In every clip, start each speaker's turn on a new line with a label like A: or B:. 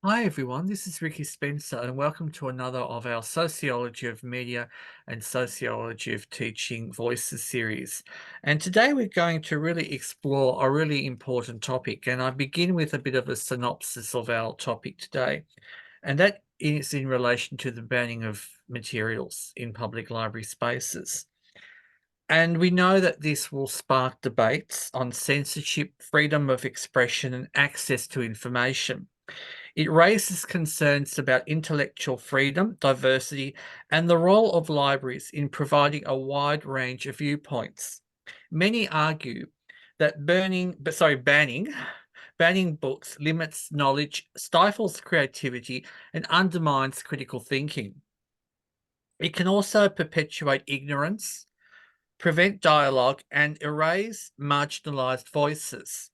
A: Hi everyone, this is Ricky Spencer and welcome to another of our Sociology of Media and Sociology of Teaching Voices series. And today we're going to really explore a really important topic, and I begin with a bit of a synopsis of our topic today. And that is in relation to the banning of materials in public library spaces. And we know that this will spark debates on censorship, freedom of expression, and access to information. It raises concerns about intellectual freedom, diversity, and the role of libraries in providing a wide range of viewpoints. Many argue that banning books limits knowledge, stifles creativity, and undermines critical thinking. It can also perpetuate ignorance, prevent dialogue, and erase marginalized voices.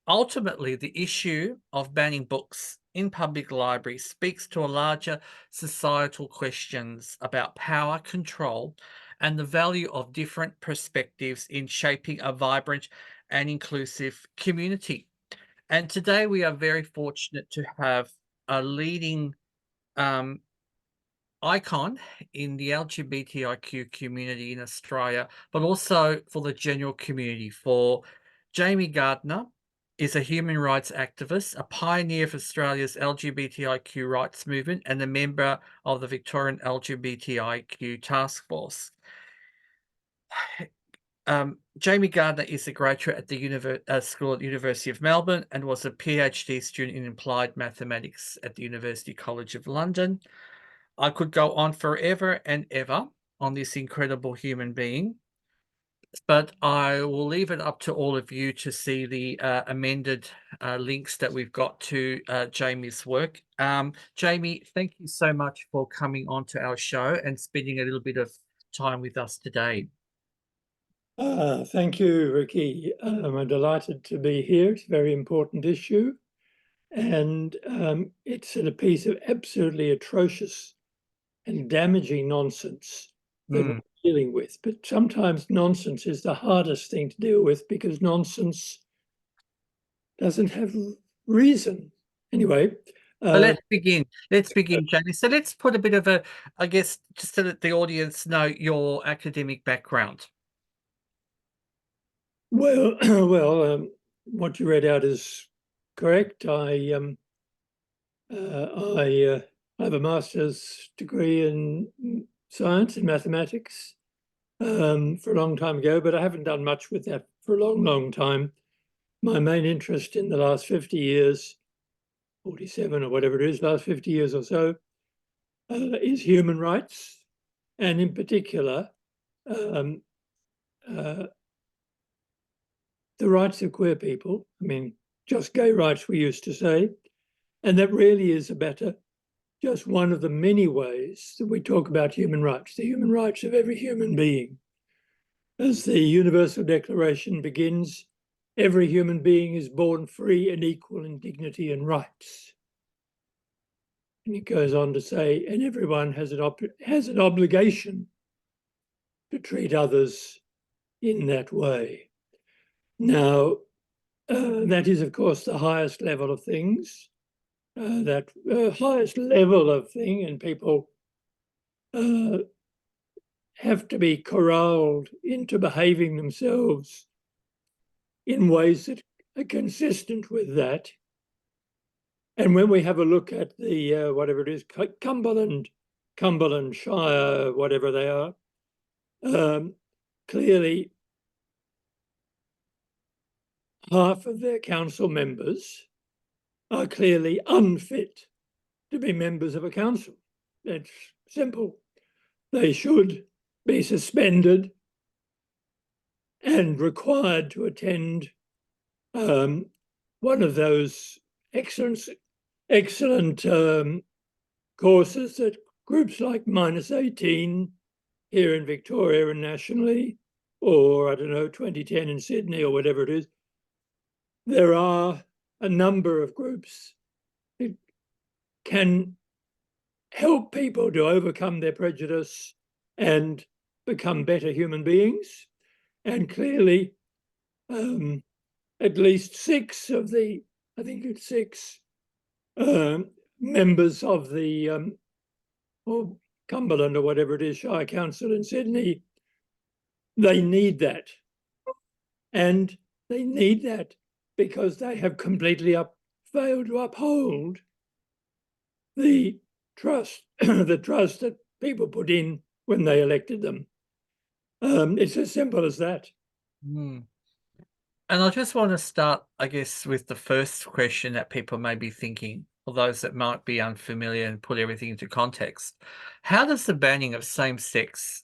A: Ultimately, the issue of banning books in public libraries speaks to a larger societal questions about power, control, and the value of different perspectives in shaping a vibrant and inclusive community. And today we are very fortunate to have a leading um, icon in the LGBTIQ community in Australia, but also for the general community. For Jamie Gardiner is a human rights activist, a pioneer of Australia's LGBTIQ rights movement, and a member of the Victorian LGBTIQ task force. Jamie Gardiner is a graduate at the school at the University of Melbourne and was a PhD student in applied mathematics at the University College of London. I could go on forever and ever on this incredible human being, but I will leave it up to all of you to see the amended links that we've got to Jamie's work. Jamie, thank you so much for coming onto our show and spending a little bit of time with us today.
B: Thank you, Ricky. I'm delighted to be here. It's a very important issue. And it's a piece of absolutely atrocious and damaging nonsense that we're dealing with. But sometimes nonsense is the hardest thing to deal with because nonsense doesn't have reason. Anyway.
A: So let's begin. Let's begin, Jamie. So let's put a bit of a, I guess, just so that the audience know your academic background.
B: Well, what you read out is correct. I have a master's degree in science and mathematics for a long time ago, but I haven't done much with that for a long, long time. My main interest in the last 50 years, 47 or whatever it is, last 50 years or so, is human rights, and in particular, the rights of queer people. I mean, just gay rights, we used to say. And that really is just one of the many ways that we talk about human rights, the human rights of every human being. As the Universal Declaration begins, every human being is born free and equal in dignity and rights. And it goes on to say, and everyone has an obligation to treat others in that way. Now, that is, of course, the highest level of things. That highest level of thing, and people have to be corralled into behaving themselves in ways that are consistent with that. And when we have a look at the whatever it is, Cumberland Shire, whatever they are, clearly half of their council members are clearly unfit to be members of a council. It's simple. They should be suspended and required to attend one of those excellent courses that groups like -18 here in Victoria and nationally, or I don't know, 2010 in Sydney or whatever it is. There are a number of groups that can help people to overcome their prejudice and become better human beings. And clearly, at least 6 of the, I think it's 6 members of the or Cumberland or whatever it is, Shire Council in Sydney, they need that. And they need that because they have completely failed to uphold the trust, the trust that people put in when they elected them. It's as simple as that.
A: Mm. And I just want to start, I guess, with the first question that people may be thinking, or those that might be unfamiliar, and put everything into context. How does the banning of same-sex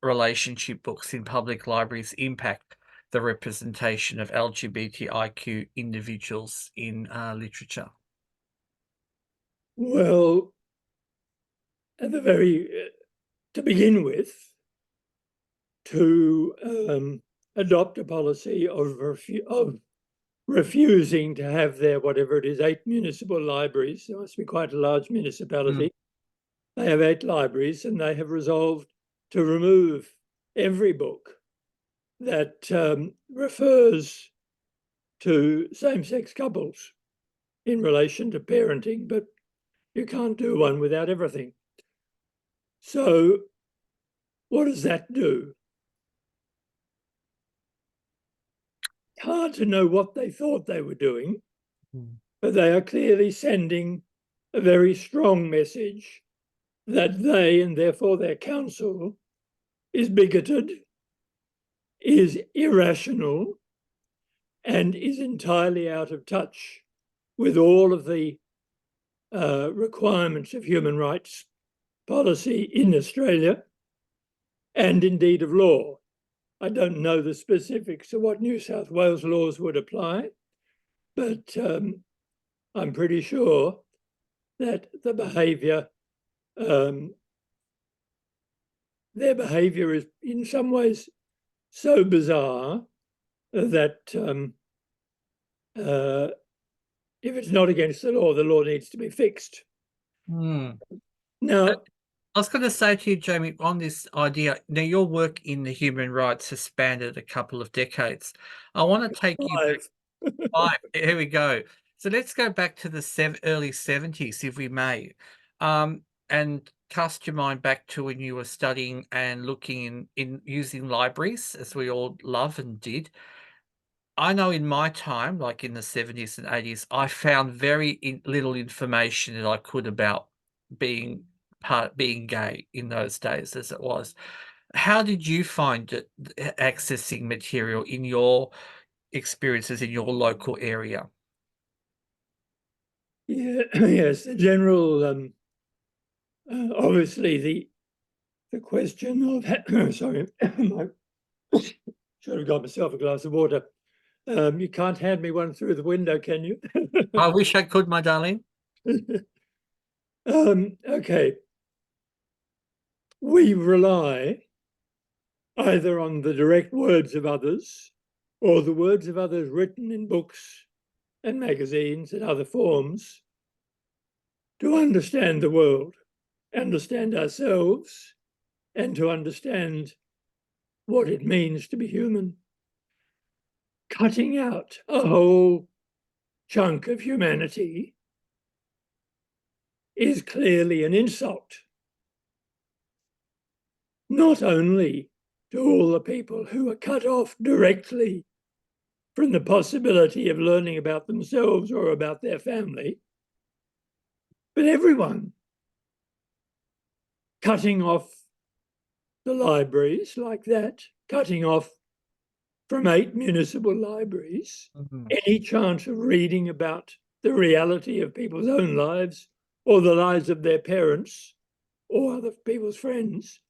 A: relationship books in public libraries impact the representation of LGBTIQ individuals in literature?
B: Well, at the to begin with, to adopt a policy of refusing to have their, whatever it is, 8 municipal libraries. It must be quite a large municipality. They have 8 libraries, and they have resolved to remove every book that refers to same-sex couples in relation to parenting, but you can't do one without everything. So what does that do? It's hard to know what they thought they were doing, but they are clearly sending a very strong message that they, and therefore their council, is bigoted, is irrational, and is entirely out of touch with all of the requirements of human rights policy in Australia, and indeed of law. I don't know the specifics of what New South Wales laws would apply, but I'm pretty sure that the behaviour, their behaviour is in some ways so bizarre that if it's not against the law needs to be fixed. Now,
A: I was going to say to you, Jamie, on this idea, now your work in the human rights has spanned a couple of decades. I want to take you back 5. Here we go. So let's go back to the early 70s, if we may, and cast your mind back to when you were studying and looking in using libraries, as we all love and did. I know in my time, like in the 70s and 80s, I found very little information that I could about being gay in those days as it was. How did you find it accessing material in your experiences in your local area?
B: Yeah, yes, the general, obviously the question of, sorry, should have got myself a glass of water. You can't hand me one through the window, can you?
A: I wish I could, my darling.
B: Okay. We rely either on the direct words of others or the words of others written in books and magazines and other forms to understand the world, understand ourselves, and to understand what it means to be human. Cutting out a whole chunk of humanity is clearly an insult, not only to all the people who are cut off directly from the possibility of learning about themselves or about their family, but everyone. Cutting off the libraries like that, cutting off from 8 municipal libraries any chance of reading about the reality of people's own lives or the lives of their parents or other people's friends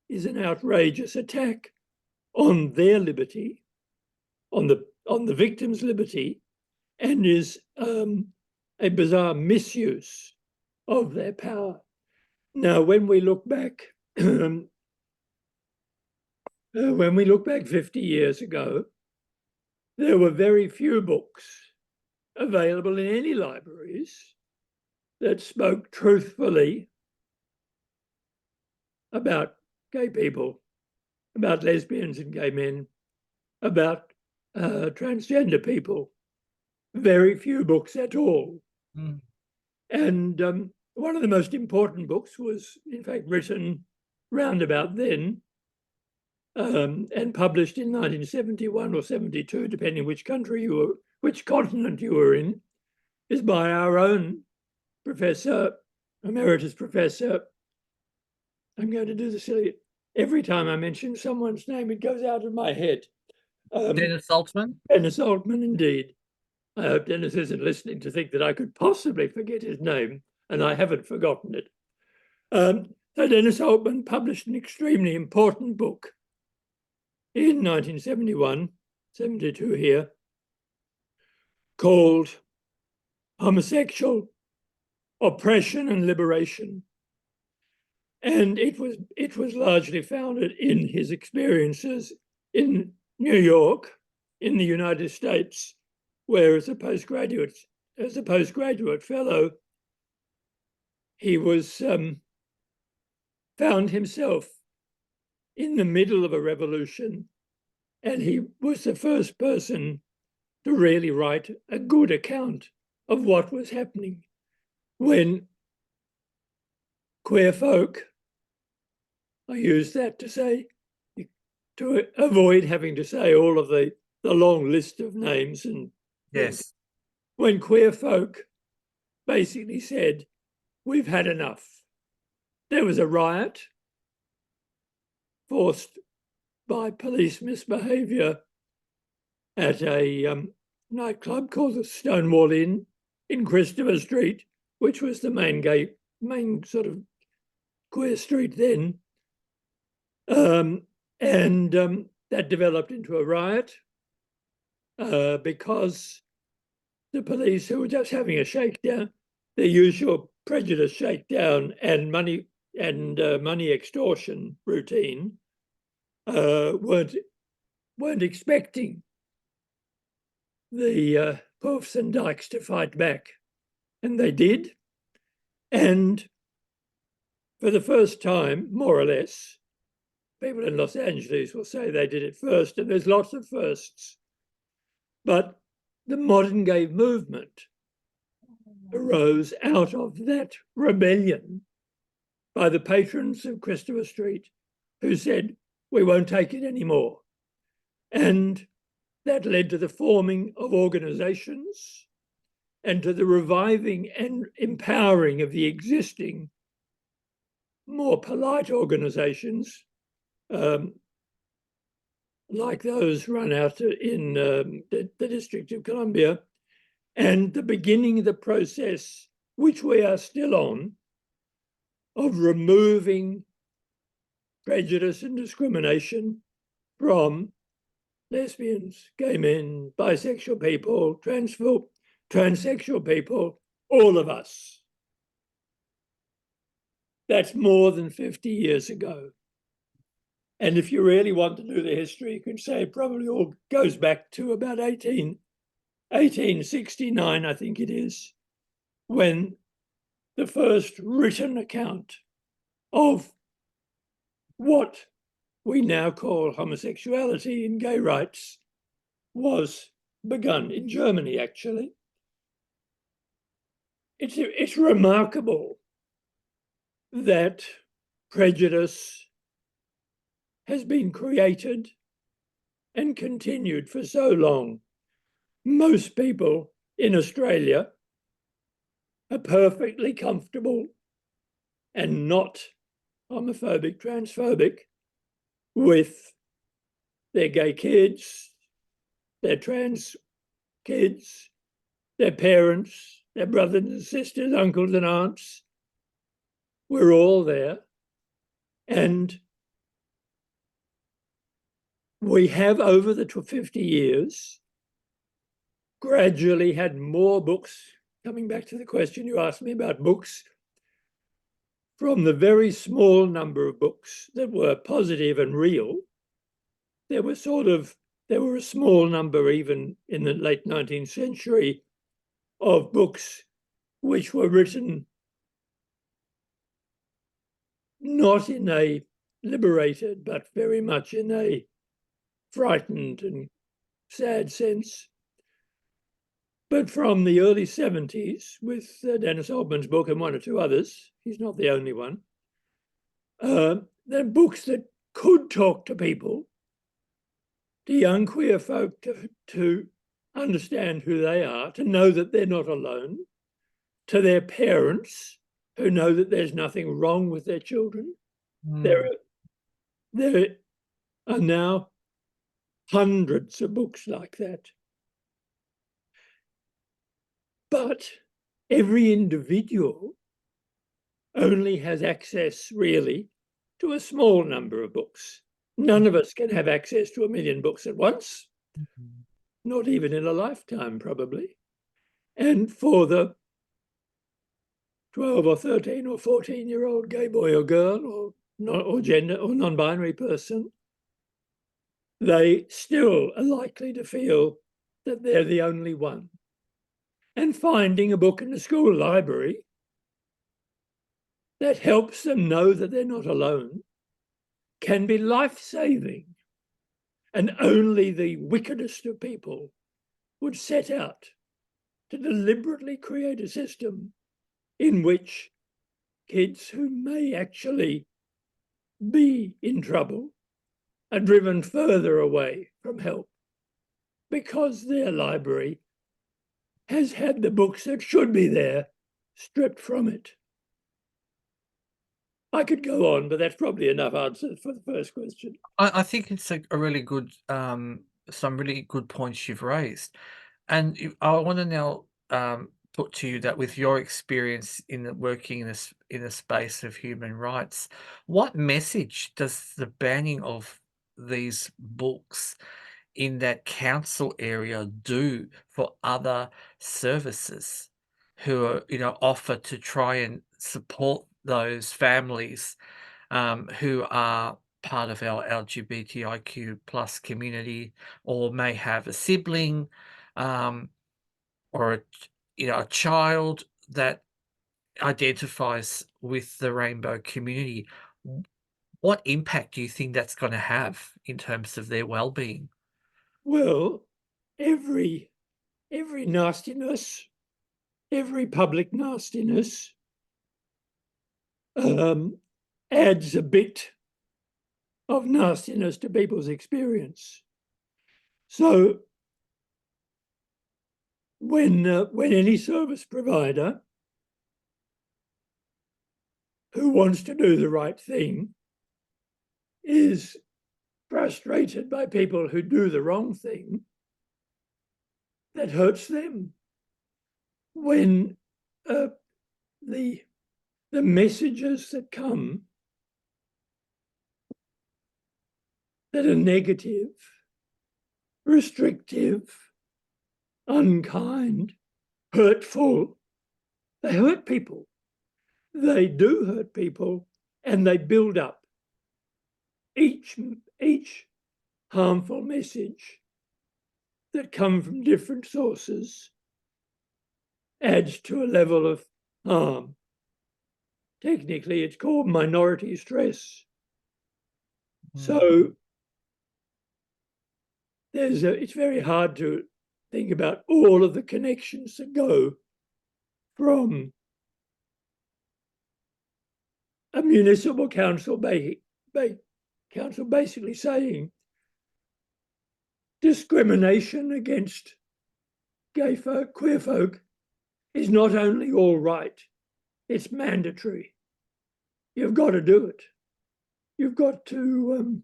B: is an outrageous attack on their liberty, on the victim's liberty, and is a bizarre misuse of their power. Now, when we look back 50 years ago, there were very few books available in any libraries that spoke truthfully about gay people, about lesbians and gay men, about transgender people. Very few books at all. And one of the most important books was, in fact, written round about then and published in 1971 or 72, depending which country you were, which continent you were in, is by our own professor, emeritus professor. I'm going to do the silly. Every time I mention someone's name, it goes out of my head.
A: Dennis Altman?
B: Dennis Altman, indeed. I hope Dennis isn't listening to think that I could possibly forget his name, and I haven't forgotten it. So Dennis Altman published an extremely important book in 1971, 72 here, called Homosexual Oppression and Liberation. And it was largely founded in his experiences in New York, in the United States, where as a postgraduate fellow, he was found himself in the middle of a revolution, and he was the first person to really write a good account of what was happening when queer folk, I use that to say, to avoid having to say all of the long list of names. And
A: Yes.
B: When queer folk basically said, we've had enough. There was a riot forced by police misbehaviour at a nightclub called the Stonewall Inn in Christopher Street, which was the main sort of queer street then. And that developed into a riot because the police, who were just having a shakedown, their usual prejudice shakedown and money extortion routine, weren't expecting the Poofs and Dykes to fight back, and they did. And for the first time, more or less, people in Los Angeles will say they did it first, and there's lots of firsts. But the modern gay movement arose out of that rebellion by the patrons of Christopher Street, who said, we won't take it anymore. And that led to the forming of organizations and to the reviving and empowering of the existing more polite organizations, like those run out in the District of Columbia, and the beginning of the process, which we are still on, of removing prejudice and discrimination from lesbians, gay men, bisexual people, transsexual people, all of us. That's more than 50 years ago. And if you really want to do the history, you can say it probably all goes back to about 1869, I think it is, when the first written account of what we now call homosexuality and gay rights was begun in Germany, actually. It's remarkable that prejudice has been created and continued for so long. Most people in Australia are perfectly comfortable and not homophobic, transphobic with their gay kids, their trans kids, their parents, their brothers and sisters, uncles and aunts. We're all there. And we have, over the 50 years, gradually had more books, coming back to the question you asked me about books, from the very small number of books that were positive and real. There were a small number, even in the late 19th century, of books which were written not in a liberated, but very much in a frightened and sad sense. But from the early 70s, with Dennis Altman's book and one or two others, he's not the only one, there are books that could talk to people, to young queer folk, to understand who they are, to know that they're not alone, to their parents who know that there's nothing wrong with their children. There are now hundreds of books like that. But every individual only has access, really, to a small number of books. None of us can have access to 1 million books at once, not even in a lifetime, probably. And for the 12 or 13 or 14-year-old gay boy or girl or gender or non-binary person, they still are likely to feel that they're the only one. And finding a book in the school library that helps them know that they're not alone can be life-saving. And only the wickedest of people would set out to deliberately create a system in which kids who may actually be in trouble are driven further away from help because their library has had the books that should be there stripped from it. I could go on, but that's probably enough answers for the first question.
A: I think it's a really good, some really good points you've raised. And I want to now put to you that with your experience working in the space of human rights, what message does the banning of these books in that council area do for other services who are, offer to try and support those families who are part of our LGBTIQ plus community, or may have a sibling, um, or a child that identifies with the rainbow community. What impact do you think that's going to have in terms of their well-being?
B: Well, every nastiness, every public nastiness adds a bit of nastiness to people's experience. So when any service provider who wants to do the right thing is frustrated by people who do the wrong thing, that hurts them. When the messages that come that are negative, restrictive, unkind, hurtful, they hurt people. They do hurt people, and they build up. Each harmful message that come from different sources adds to a level of harm. Technically, it's called minority stress. So it's very hard to think about all of the connections that go from a municipal council basically saying discrimination against gay folk, queer folk, is not only all right, it's mandatory. You've got to do it. You've got to,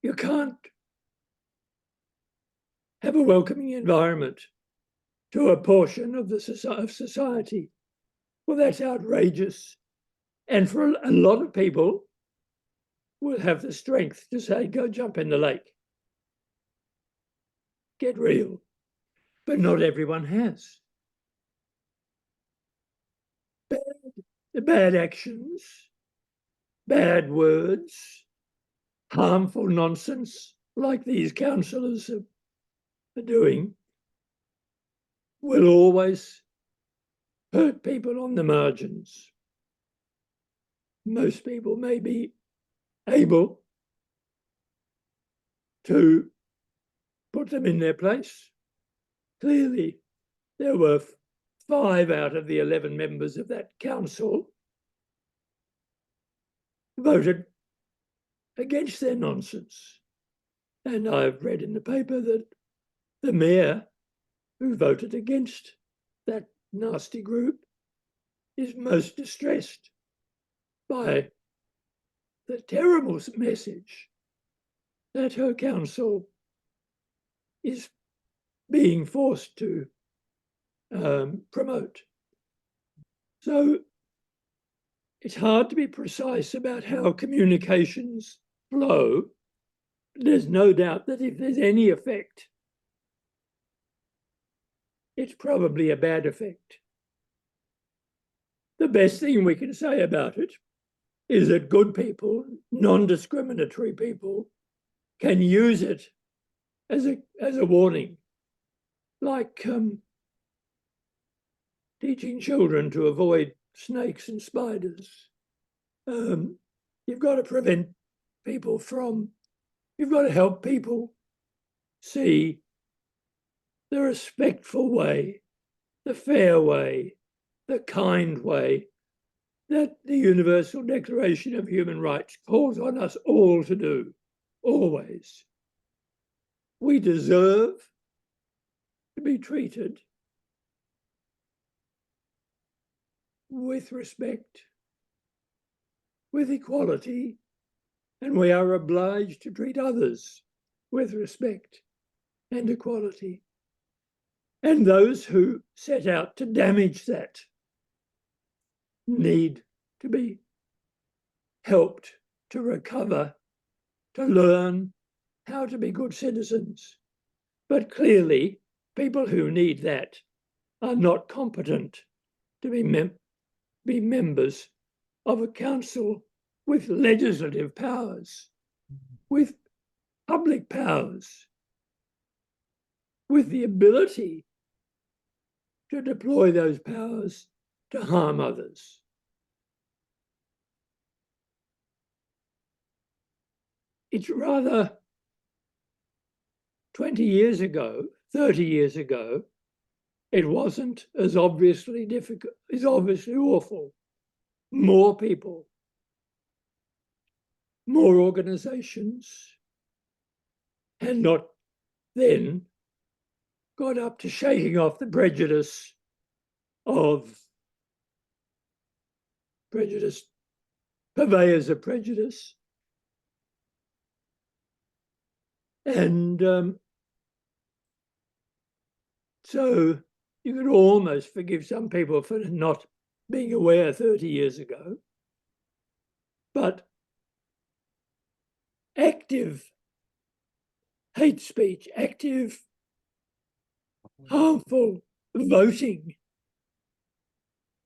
B: you can't have a welcoming environment to a portion of society. Well, that's outrageous. And for a lot of people, will have the strength to say, go jump in the lake. Get real. But not everyone has. Bad actions, bad words, harmful nonsense, like these councillors are doing, will always hurt people on the margins. Most people may be able to put them in their place, clearly there were 5 out of the 11 members of that council voted against their nonsense. And I've read in the paper that the mayor who voted against that nasty group is most distressed by the terrible message that her council is being forced to promote. So it's hard to be precise about how communications flow. There's no doubt that if there's any effect, it's probably a bad effect. The best thing we can say about it is that good people, non-discriminatory people, can use it as a warning, like teaching children to avoid snakes and spiders. You've got to prevent people from, you've got to help people see the respectful way, the fair way, the kind way that the Universal Declaration of Human Rights calls on us all to do, always. We deserve to be treated with respect, with equality, and we are obliged to treat others with respect and equality. And those who set out to damage that need to be helped to recover, to learn how to be good citizens. But clearly, people who need that are not competent to be members of a council with legislative powers, with public powers, with the ability to deploy those powers to harm others. It's rather 20 years ago, 30 years ago, it wasn't as obviously difficult, it's obviously awful. More people, more organizations, had not then got up to shaking off the prejudice of prejudice, purveyors of prejudice. And so you could almost forgive some people for not being aware 30 years ago. But active hate speech, active harmful voting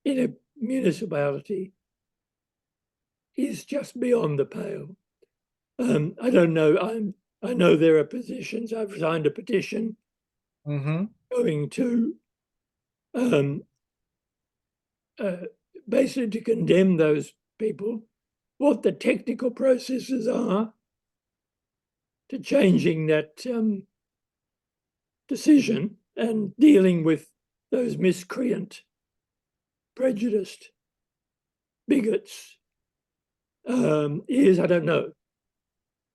B: in a municipality is just beyond the pale. I don't know. I know there are petitions. I've signed a petition going to basically to condemn those people, what the technical processes are to changing that decision and dealing with those miscreant, prejudiced bigots is, I don't know.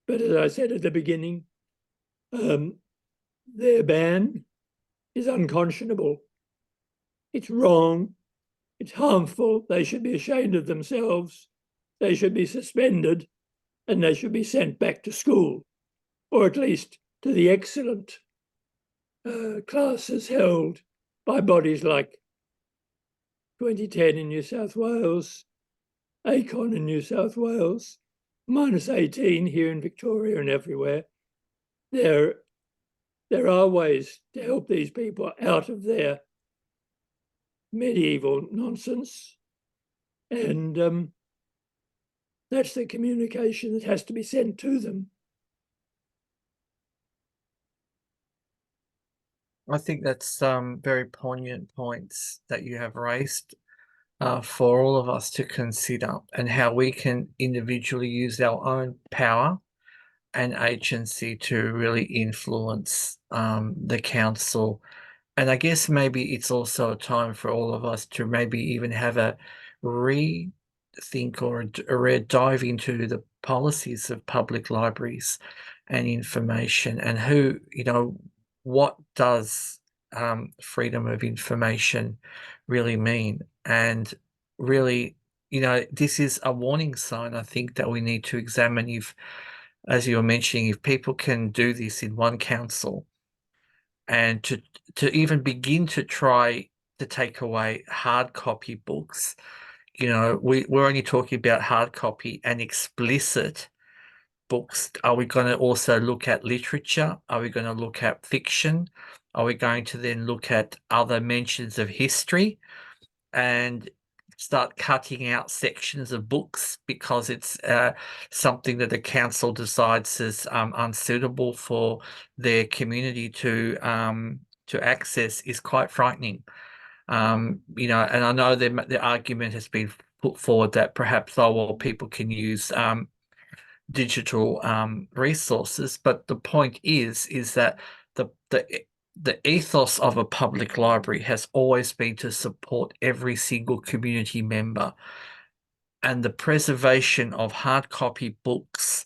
B: But as I said at the beginning, their ban is unconscionable. It's wrong. It's harmful. They should be ashamed of themselves. They should be suspended and they should be sent back to school, or at least to the excellent classes held by bodies like 2010 in New South Wales, ACON in New South Wales, -18 here in Victoria and everywhere. There are ways to help these people out of their medieval nonsense, and that's the communication that has to be sent to them.
A: I think that's very poignant points that you have raised for all of us to consider, and how we can individually use our own power and agency to really influence the council And I guess maybe it's also a time for all of us to maybe even have a rethink or a dive into the policies of public libraries and information and who, what does freedom of information really mean? And really, this is a warning sign, I think, that we need to examine if, as you were mentioning, if people can do this in one council and to even begin to try to take away hard copy books. We're only talking about hard copy and explicit books. Are we going to also look at literature? Are we going to look at fiction? Are we going to then look at other mentions of history and start cutting out sections of books because it's something that the council decides is unsuitable for their community to access is quite frightening. And I know the argument has been put forward that perhaps, oh, well, people can use digital resources, but the point is that the the ethos of a public library has always been to support every single community member, and the preservation of hard copy books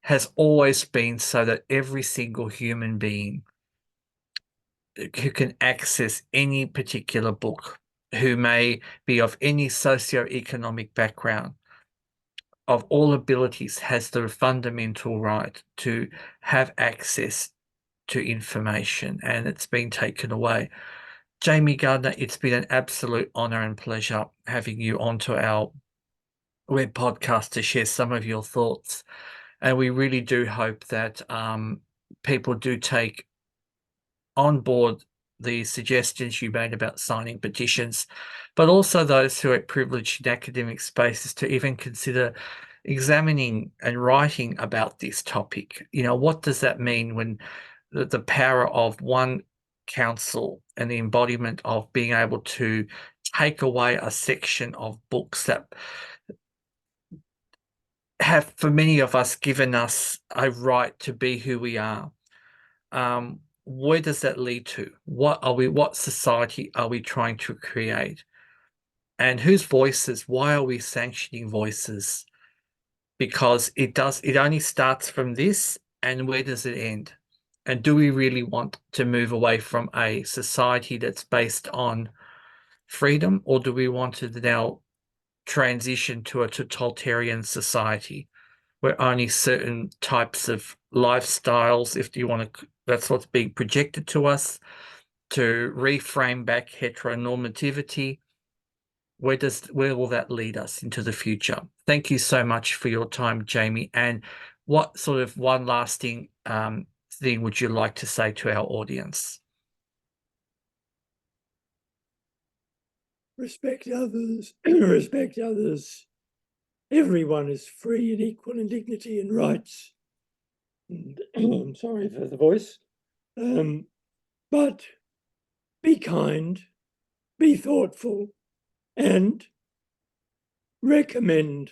A: has always been so that every single human being who can access any particular book, who may be of any socio-economic background, of all abilities, has the fundamental right to have access to information, and it's been taken away. Jamie Gardiner, it's been an absolute honor and pleasure having you onto our web podcast to share some of your thoughts. And we really do hope that people do take on board the suggestions you made about signing petitions, but also those who are privileged in academic spaces to even consider examining and writing about this topic. What does that mean when the power of one council and the embodiment of being able to take away a section of books that have, for many of us, given us a right to be who we are. Where does that lead to? What society are we trying to create? And whose voices? Why are we sanctioning voices? Because it only starts from this, and where does it end? And do we really want to move away from a society that's based on freedom, or do we want to now transition to a totalitarian society where only certain types of lifestyles, if you want to, that's what's being projected to us, to reframe back heteronormativity? Where will that lead us into the future? Thank you so much for your time, Jamie. And what sort of one lasting thing would you like to say to our audience?
B: Respect others, respect others. Everyone is free and equal in dignity and rights. And, I'm sorry for the voice. But be kind, be thoughtful, and recommend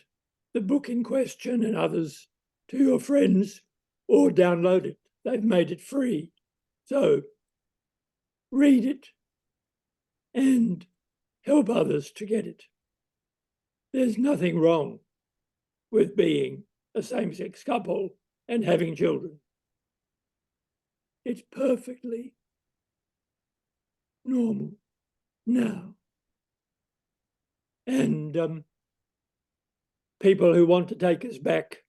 B: the book in question and others to your friends, or download it. They've made it free. So read it and help others to get it. There's nothing wrong with being a same-sex couple and having children. It's perfectly normal now. And people who want to take us back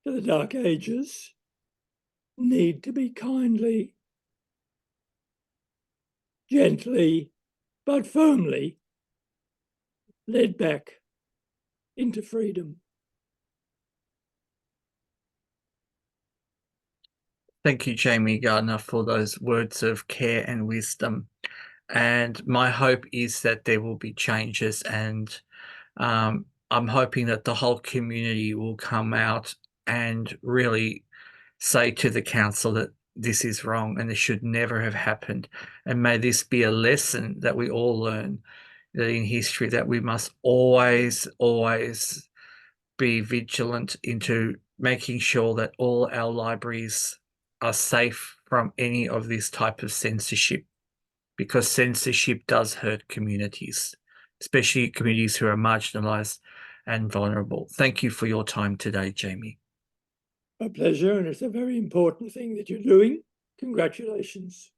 B: to the Dark Ages need to be kindly, gently, but firmly led back into freedom.
A: Thank you, Jamie Gardiner, for those words of care and wisdom. And my hope is that there will be changes, and I'm hoping that the whole community will come out and really say to the council that this is wrong and this should never have happened. And may this be a lesson that we all learn, that in history, that we must always, always be vigilant into making sure that all our libraries are safe from any of this type of censorship. because censorship does hurt communities, especially communities who are marginalised and vulnerable. Thank you for your time today, Jamie.
B: A pleasure, and it's a very important thing that you're doing. Congratulations.